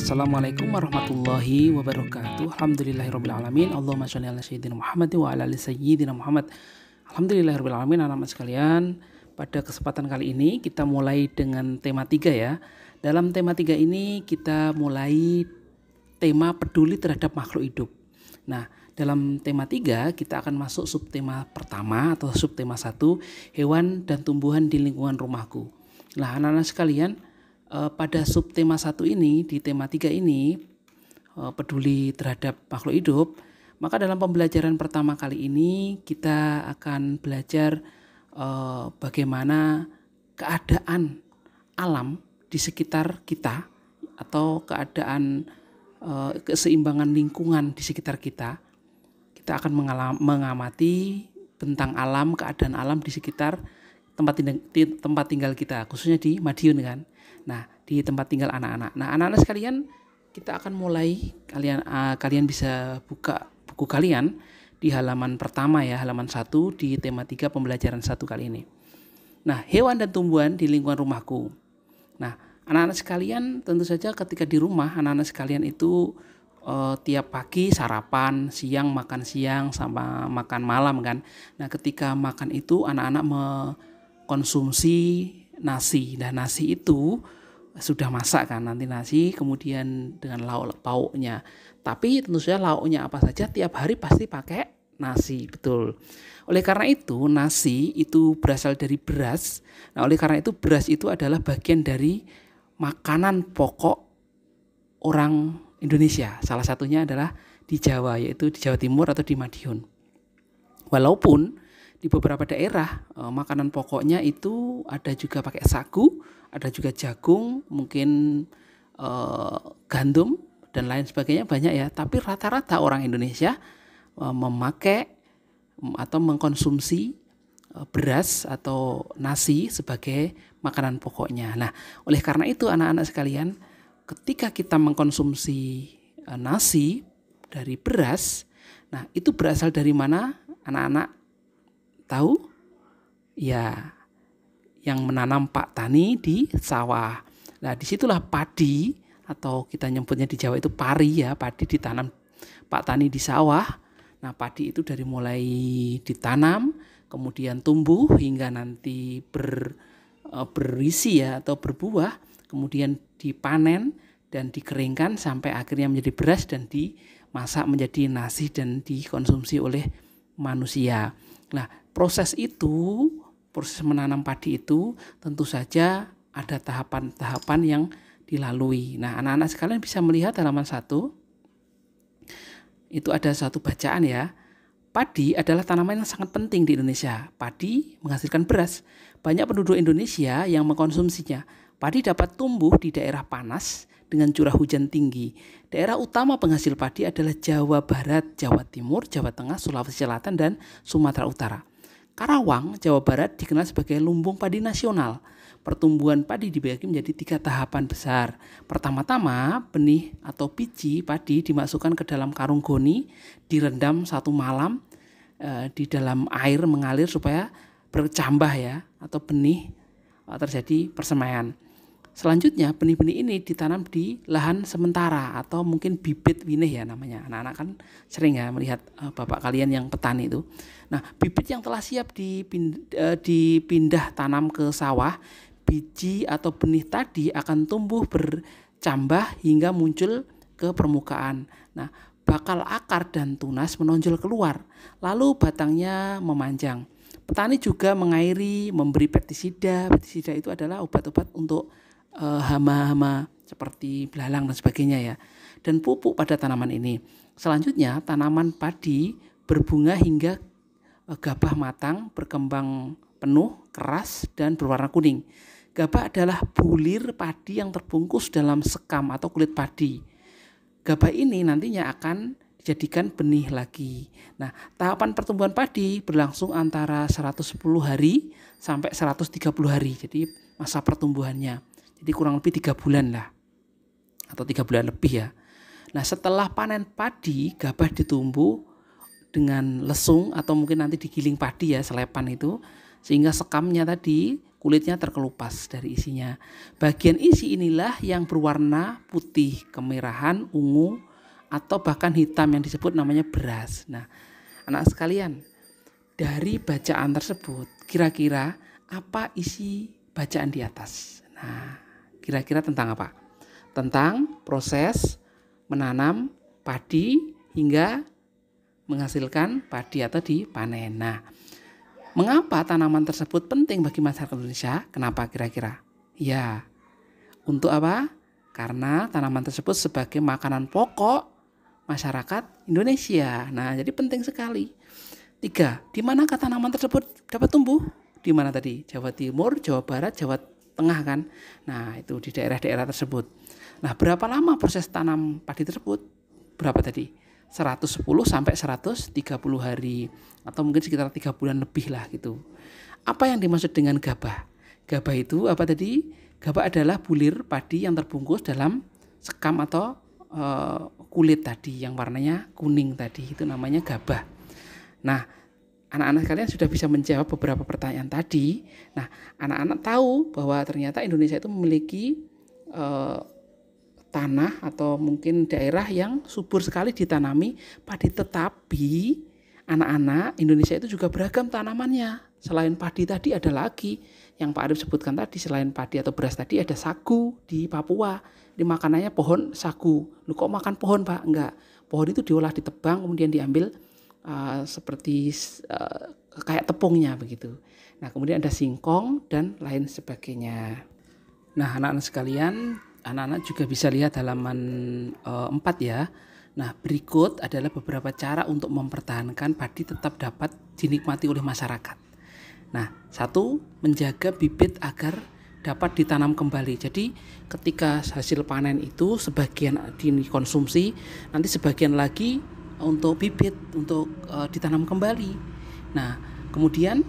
Assalamualaikum warahmatullahi wabarakatuh. Alhamdulillahirabbil alamin. Allahumma shalli ala sayyidina Muhammad wa ala ali sayyidina Muhammad. Alhamdulillahirabbil alamin. Anak-anak sekalian, pada kesempatan kali ini kita mulai dengan tema 3 ya. Dalam tema 3 ini kita mulai tema peduli terhadap makhluk hidup. Nah, dalam tema 3 kita akan masuk subtema pertama atau subtema 1, hewan dan tumbuhan di lingkungan rumahku. Nah, anak-anak sekalian, pada subtema 1 ini, di tema 3 ini, peduli terhadap makhluk hidup, maka dalam pembelajaran pertama kali ini kita akan belajar bagaimana keadaan alam di sekitar kita atau keadaan keseimbangan lingkungan di sekitar kita. Kita akan mengamati tentang alam, keadaan alam di sekitar tempat tinggal kita, khususnya di Madiun kan. Nah, di tempat tinggal anak-anak. Nah, anak-anak sekalian, kita akan mulai, kalian bisa buka buku kalian di halaman pertama ya, halaman 1 di tema 3 pembelajaran 1 kali ini. Nah, hewan dan tumbuhan di lingkungan rumahku. Nah, anak-anak sekalian, tentu saja ketika di rumah, anak-anak sekalian itu tiap pagi sarapan, siang makan siang, sama makan malam kan. Nah, ketika makan itu anak-anak mengkonsumsi nasi. Nah, nasi itu sudah masak kan, nanti nasi kemudian dengan lauk pauknya. Tapi tentu saja lauknya apa saja tiap hari pasti pakai nasi, betul. Oleh karena itu nasi itu berasal dari beras. Nah, oleh karena itu beras itu adalah bagian dari makanan pokok orang Indonesia. Salah satunya adalah di Jawa, yaitu di Jawa Timur atau di Madiun. Walaupun di beberapa daerah makanan pokoknya itu ada juga pakai sagu, ada juga jagung, mungkin gandum dan lain sebagainya banyak ya. Tapi rata-rata orang Indonesia memakai atau mengkonsumsi beras atau nasi sebagai makanan pokoknya. Nah, oleh karena itu anak-anak sekalian, ketika kita mengkonsumsi nasi dari beras, nah itu berasal dari mana? Anak-anak tahu? Ya, yang menanam Pak Tani di sawah. Nah, disitulah padi atau kita nyebutnya di Jawa itu pari ya, padi ditanam Pak Tani di sawah. Nah, padi itu dari mulai ditanam, kemudian tumbuh hingga nanti berisi ya atau berbuah, kemudian dipanen dan dikeringkan sampai akhirnya menjadi beras dan dimasak menjadi nasi dan dikonsumsi oleh manusia. Nah, proses menanam padi itu tentu saja ada tahapan-tahapan yang dilalui. Nah, anak-anak sekalian bisa melihat halaman 1. Itu ada satu bacaan ya. Padi adalah tanaman yang sangat penting di Indonesia. Padi menghasilkan beras. Banyak penduduk Indonesia yang mengkonsumsinya. Padi dapat tumbuh di daerah panas dengan curah hujan tinggi. Daerah utama penghasil padi adalah Jawa Barat, Jawa Timur, Jawa Tengah, Sulawesi Selatan, dan Sumatera Utara. Karawang, Jawa Barat dikenal sebagai lumbung padi nasional. Pertumbuhan padi dibagi menjadi 3 tahapan besar. Pertama-tama, benih atau biji padi dimasukkan ke dalam karung goni, direndam 1 malam di dalam air mengalir supaya bercambah ya, atau benih terjadi persemaian. Selanjutnya benih-benih ini ditanam di lahan sementara atau mungkin bibit winih ya namanya. Anak-anak kan sering ya melihat bapak kalian yang petani itu. Nah, bibit yang telah siap dipindah tanam ke sawah, biji atau benih tadi akan tumbuh bercambah hingga muncul ke permukaan. Nah, bakal akar dan tunas menonjol keluar, lalu batangnya memanjang. Petani juga mengairi, memberi pestisida. Pestisida itu adalah obat-obat untuk hama-hama seperti belalang dan sebagainya ya, dan pupuk pada tanaman ini. Selanjutnya tanaman padi berbunga hingga gabah matang, berkembang penuh, keras dan berwarna kuning. Gabah adalah bulir padi yang terbungkus dalam sekam atau kulit padi. Gabah ini nantinya akan dijadikan benih lagi. Nah, tahapan pertumbuhan padi berlangsung antara 110 hari sampai 130 hari. Jadi masa pertumbuhannya. Jadi kurang lebih 3 bulan lah, atau 3 bulan lebih ya. Nah, setelah panen padi, gabah ditumbuh dengan lesung atau mungkin nanti digiling padi ya, selepan itu, sehingga sekamnya tadi kulitnya terkelupas dari isinya. Bagian isi inilah yang berwarna putih, kemerahan, ungu, atau bahkan hitam yang disebut namanya beras. Nah, anak sekalian, dari bacaan tersebut kira-kira apa isi bacaan di atas? Nah, kira-kira tentang apa? Tentang proses menanam padi hingga menghasilkan padi atau dipanen. Nah, mengapa tanaman tersebut penting bagi masyarakat Indonesia? Kenapa kira-kira? Ya, untuk apa? Karena tanaman tersebut sebagai makanan pokok masyarakat Indonesia. Nah, jadi penting sekali. 3. Di manakah tanaman tersebut dapat tumbuh? Di mana tadi? Jawa Timur, Jawa Barat, Jawa Tengah kan? Nah, itu di daerah-daerah tersebut. Nah, berapa lama proses tanam padi tersebut? Berapa tadi? 110 sampai 130 hari atau mungkin sekitar 3 bulan lebih lah gitu. Apa yang dimaksud dengan gabah? Gabah itu apa tadi? Gabah adalah bulir padi yang terbungkus dalam sekam atau kulit tadi yang warnanya kuning tadi, itu namanya gabah. Nah, anak-anak kalian sudah bisa menjawab beberapa pertanyaan tadi. Nah, anak-anak tahu bahwa ternyata Indonesia itu memiliki tanah atau mungkin daerah yang subur sekali ditanami padi, tetapi anak-anak Indonesia itu juga beragam tanamannya. Selain padi tadi ada lagi yang Pak Arif sebutkan tadi, selain padi atau beras tadi ada sagu di Papua. Di makanannya pohon sagu. Lu kok makan pohon, Pak? Enggak. Pohon itu diolah, ditebang, kemudian diambil seperti kayak tepungnya begitu. Nah, kemudian ada singkong dan lain sebagainya. Nah, anak-anak sekalian, anak-anak juga bisa lihat halaman 4 ya. Nah, berikut adalah beberapa cara untuk mempertahankan padi tetap dapat dinikmati oleh masyarakat. Nah, 1, menjaga bibit agar dapat ditanam kembali. Jadi ketika hasil panen itu sebagian dikonsumsi, nanti sebagian lagi untuk bibit, untuk ditanam kembali. Nah, kemudian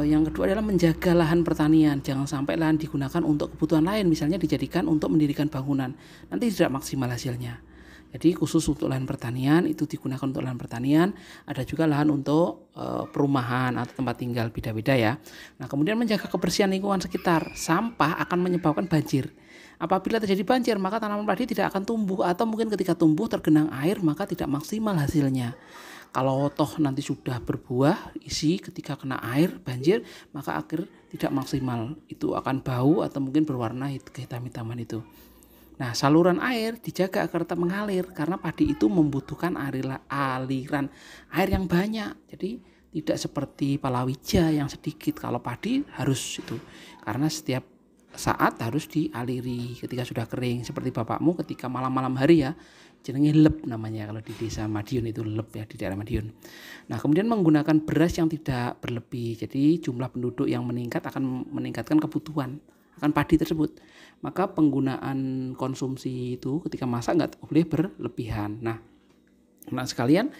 yang kedua adalah menjaga lahan pertanian. Jangan sampai lahan digunakan untuk kebutuhan lain, misalnya dijadikan untuk mendirikan bangunan. Nanti tidak maksimal hasilnya. Jadi khusus untuk lahan pertanian itu digunakan untuk lahan pertanian, ada juga lahan untuk perumahan atau tempat tinggal, beda-beda ya. Nah, kemudian menjaga kebersihan lingkungan sekitar. Sampah akan menyebabkan banjir. Apabila terjadi banjir, maka tanaman padi tidak akan tumbuh, atau mungkin ketika tumbuh tergenang air maka tidak maksimal hasilnya. Kalau toh nanti sudah berbuah isi, ketika kena air banjir maka akhir tidak maksimal, itu akan bau atau mungkin berwarna kehitam-hitaman itu. Nah, saluran air dijaga agar tetap mengalir karena padi itu membutuhkan aliran air yang banyak. Jadi tidak seperti palawija yang sedikit. Kalau padi harus itu, karena setiap saat harus dialiri ketika sudah kering. Seperti bapakmu ketika malam-malam hari ya, jenenge lep namanya kalau di desa Madiun, itu lep ya, di daerah Madiun. Nah, kemudian menggunakan beras yang tidak berlebih. Jadi jumlah penduduk yang meningkat akan meningkatkan kebutuhan akan padi tersebut. Maka penggunaan konsumsi itu ketika masak nggak boleh berlebihan. Nah, anak sekalian,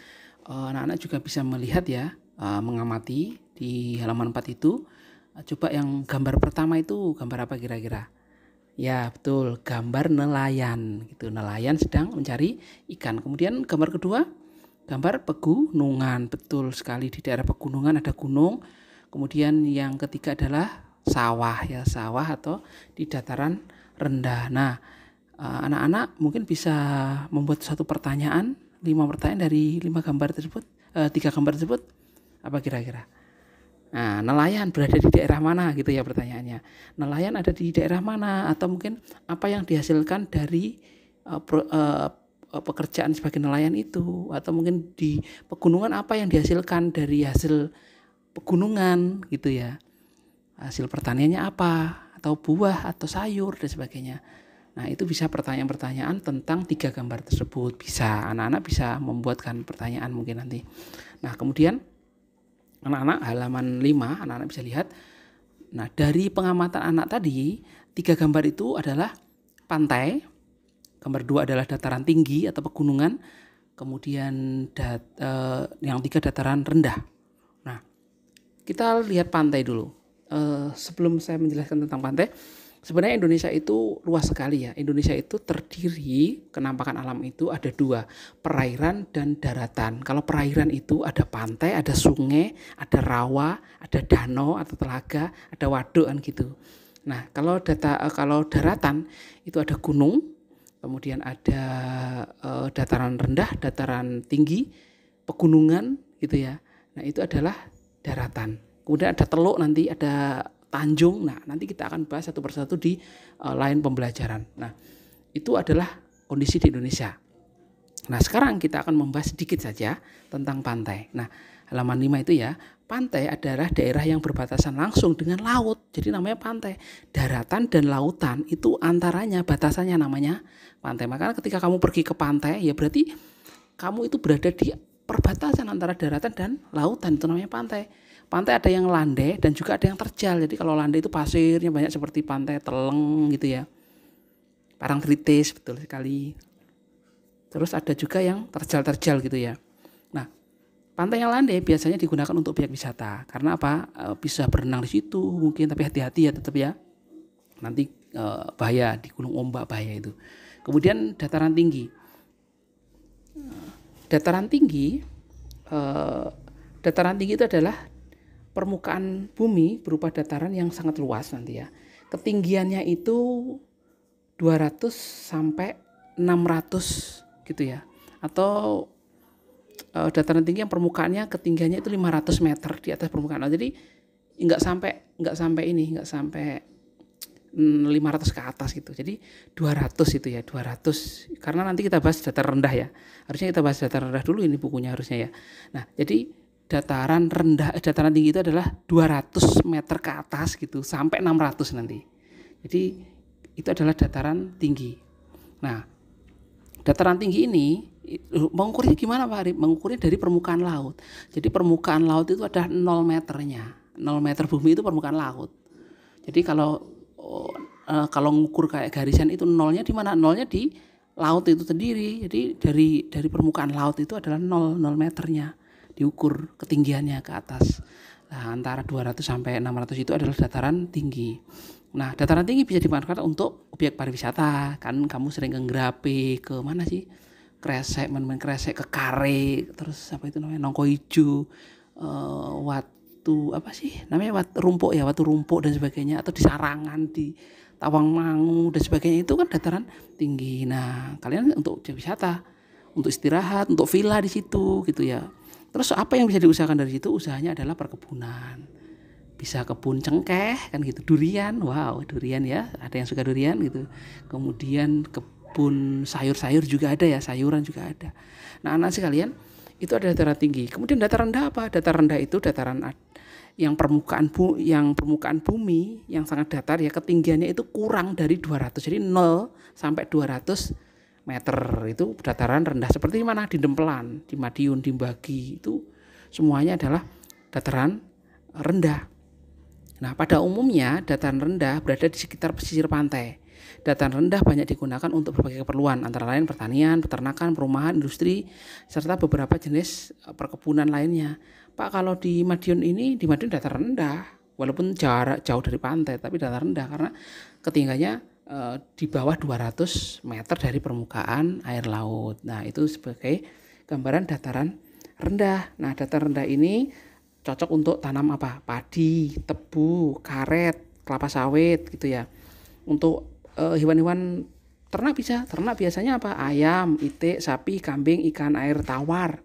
anak-anak juga bisa melihat ya, mengamati di halaman 4 itu. Coba yang gambar pertama itu gambar apa kira-kira? Ya, betul, gambar nelayan gitu. Nelayan sedang mencari ikan. Kemudian gambar kedua, gambar pegunungan. Betul sekali, di daerah pegunungan ada gunung. Kemudian yang ketiga adalah sawah ya, sawah atau di dataran rendah. Nah, anak-anak mungkin bisa membuat satu pertanyaan, 5 pertanyaan dari 5 gambar tersebut, 3 gambar tersebut. Apa kira-kira? Nah, nelayan berada di daerah mana gitu ya pertanyaannya. Nelayan ada di daerah mana, atau mungkin apa yang dihasilkan dari pekerjaan sebagai nelayan itu, atau mungkin di pegunungan apa yang dihasilkan dari hasil pegunungan gitu ya. Hasil pertaniannya apa, atau buah atau sayur dan sebagainya. Nah, itu bisa pertanyaan-pertanyaan tentang 3 gambar tersebut. Bisa, anak-anak bisa membuatkan pertanyaan mungkin nanti. Nah, kemudian anak-anak halaman 5, anak-anak bisa lihat. Nah, dari pengamatan anak tadi, 3 gambar itu adalah pantai, gambar 2 adalah dataran tinggi atau pegunungan, kemudian yang 3 dataran rendah. Nah, kita lihat pantai dulu. Sebelum saya menjelaskan tentang pantai, Sebenarnya Indonesia itu luas sekali ya. Indonesia itu terdiri, kenampakan alam itu ada dua, perairan dan daratan. Kalau perairan itu ada pantai, ada sungai, ada rawa, ada danau atau telaga, ada waduk kan gitu. Nah, kalau daratan itu ada gunung, kemudian ada dataran rendah, dataran tinggi, pegunungan gitu ya. Nah, itu adalah daratan. Kemudian ada teluk, nanti ada tanjung. Nah, nanti kita akan bahas satu persatu di lain pembelajaran. Nah, itu adalah kondisi di Indonesia. Nah, sekarang kita akan membahas sedikit saja tentang pantai. Nah, halaman 5 itu ya, pantai adalah daerah yang berbatasan langsung dengan laut. Jadi namanya pantai. Daratan dan lautan itu antaranya batasannya namanya pantai. Makanya ketika kamu pergi ke pantai, ya berarti kamu itu berada di perbatasan antara daratan dan lautan, itu namanya pantai. Pantai ada yang landai dan juga ada yang terjal. Jadi kalau landai itu pasirnya banyak seperti pantai Teleng gitu ya. Parangtritis, betul sekali. Terus ada juga yang terjal-terjal gitu ya. Nah, pantai yang landai biasanya digunakan untuk objek wisata. Karena apa? Bisa berenang di situ mungkin, tapi hati-hati ya tetap ya. Nanti bahaya, di gunung ombak bahaya itu. Kemudian dataran tinggi. Dataran tinggi itu adalah permukaan bumi berupa dataran yang sangat luas nanti ya. Ketinggiannya itu 200 sampai 600 gitu ya. Atau dataran tinggi yang permukaannya ketinggiannya itu 500 meter di atas permukaan laut. Jadi enggak sampai 500 ke atas gitu. Jadi 200 itu ya, 200. Karena nanti kita bahas dataran rendah ya. Harusnya kita bahas dataran rendah dulu, ini bukunya harusnya ya. Nah, jadi dataran tinggi itu adalah 200 meter ke atas gitu sampai 600 nanti. Jadi itu adalah dataran tinggi. Nah, dataran tinggi ini mengukurnya gimana Pak Arif? Mengukurnya dari permukaan laut. Jadi permukaan laut itu ada 0 meternya. 0 meter bumi itu permukaan laut. Jadi kalau ngukur kayak garisan itu nolnya di mana? Nolnya di laut itu sendiri. Jadi dari permukaan laut itu adalah 0 meternya diukur ketinggiannya ke atas. Nah, antara 200 sampai 600 itu adalah dataran tinggi. Nah, dataran tinggi bisa dimanfaatkan untuk objek pariwisata. Kan kamu sering ke Ngrape, ke mana sih? Kresek, main Kresek, ke Kare, terus apa itu namanya? Nongko Ijo, Watu apa sih? Namanya Watu Rumpuk dan sebagainya, atau di Sarangan, di Tawangmangu dan sebagainya, itu kan dataran tinggi. Nah, kalian untuk objek wisata, untuk istirahat, untuk villa di situ gitu ya. Terus apa yang bisa diusahakan dari situ? Usahanya adalah perkebunan. Bisa kebun cengkeh kan gitu, durian, wow durian ya, ada yang suka durian gitu. Kemudian kebun sayur-sayur juga ada ya, sayuran juga ada. Nah, anak sekalian, itu ada dataran tinggi. Kemudian dataran rendah apa? Dataran rendah itu dataran yang permukaan bumi yang sangat datar ya, ketinggiannya itu kurang dari 200. Jadi 0 sampai 200 meter itu dataran rendah. Seperti mana? Di Dempelan, di Madiun, di Bagi, itu semuanya adalah dataran rendah. Nah, pada umumnya dataran rendah berada di sekitar pesisir pantai. Dataran rendah banyak digunakan untuk berbagai keperluan, antara lain pertanian, peternakan, perumahan, industri, serta beberapa jenis perkebunan lainnya. Pak, kalau di Madiun dataran rendah, walaupun jarak jauh dari pantai, tapi dataran rendah karena ketinggiannya di bawah 200 meter dari permukaan air laut. Nah, itu sebagai gambaran dataran rendah. Nah, dataran rendah ini cocok untuk tanam apa? Padi, tebu, karet, kelapa sawit gitu ya. Untuk hewan-hewan ternak biasanya apa? Ayam, itik, sapi, kambing, ikan air tawar.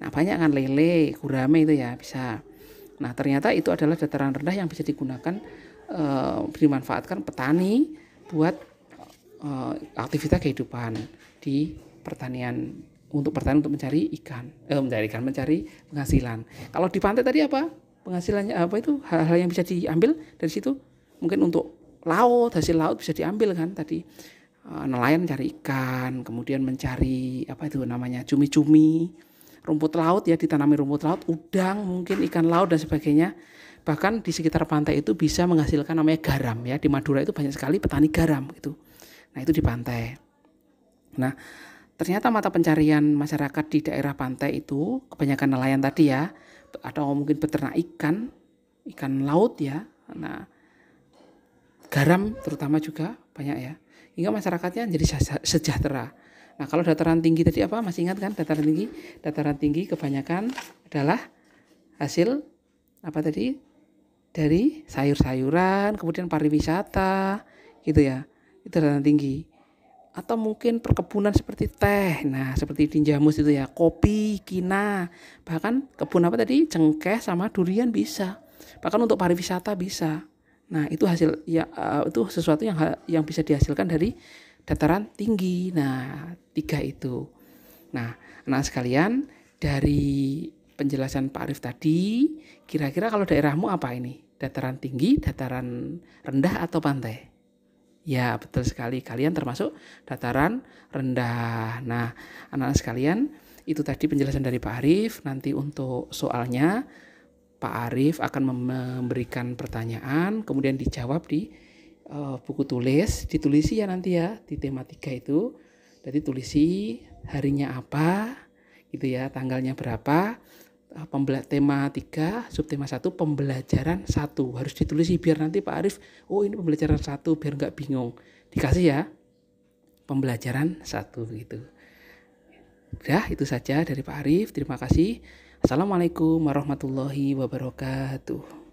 Nah, banyak kan lele, gurame itu ya bisa. Nah, ternyata itu adalah dataran rendah yang bisa digunakan dimanfaatkan petani buat aktivitas kehidupan di pertanian, untuk mencari penghasilan. Kalau di pantai tadi apa? Penghasilannya apa itu? Hal-hal yang bisa diambil dari situ. Mungkin untuk hasil laut bisa diambil kan tadi. Nelayan mencari ikan, kemudian mencari apa itu namanya? Cumi-cumi, rumput laut ya, ditanami rumput laut, udang, mungkin ikan laut dan sebagainya. Bahkan di sekitar pantai itu bisa menghasilkan namanya garam ya. Di Madura itu banyak sekali petani garam gitu. Nah, itu di pantai. Nah, ternyata mata pencarian masyarakat di daerah pantai itu kebanyakan nelayan tadi ya, atau mungkin peternak ikan laut ya. Nah, garam terutama juga banyak ya, hingga masyarakatnya jadi sejahtera. Nah kalau dataran tinggi tadi apa, masih ingat kan dataran tinggi? Dataran tinggi kebanyakan adalah hasil apa tadi, dari sayur-sayuran, kemudian pariwisata gitu ya, itu dataran tinggi. Atau mungkin perkebunan seperti teh, nah seperti Dinjamus itu ya, kopi, kina, bahkan kebun apa tadi, cengkeh sama durian bisa, bahkan untuk pariwisata bisa. Nah itu hasil ya, itu sesuatu yang bisa dihasilkan dari dataran tinggi. Nah 3 itu. Nah anak sekalian, dari penjelasan Pak Arif tadi, kira-kira kalau daerahmu apa ini, dataran tinggi, dataran rendah, atau pantai? Ya, betul sekali. Kalian termasuk dataran rendah. Nah, anak-anak sekalian, itu tadi penjelasan dari Pak Arif. Nanti untuk soalnya, Pak Arif akan memberikan pertanyaan, kemudian dijawab di buku tulis. Ditulisi ya nanti ya, di tema 3 itu. Jadi tulisi harinya apa, gitu ya, tanggalnya berapa. Tema 3, subtema 1, pembelajaran 1 harus ditulis biar nanti Pak Arif, oh ini pembelajaran 1, biar nggak bingung, dikasih ya pembelajaran 1 gitu. Udah itu saja dari Pak Arif, terima kasih. Assalamualaikum warahmatullahi wabarakatuh.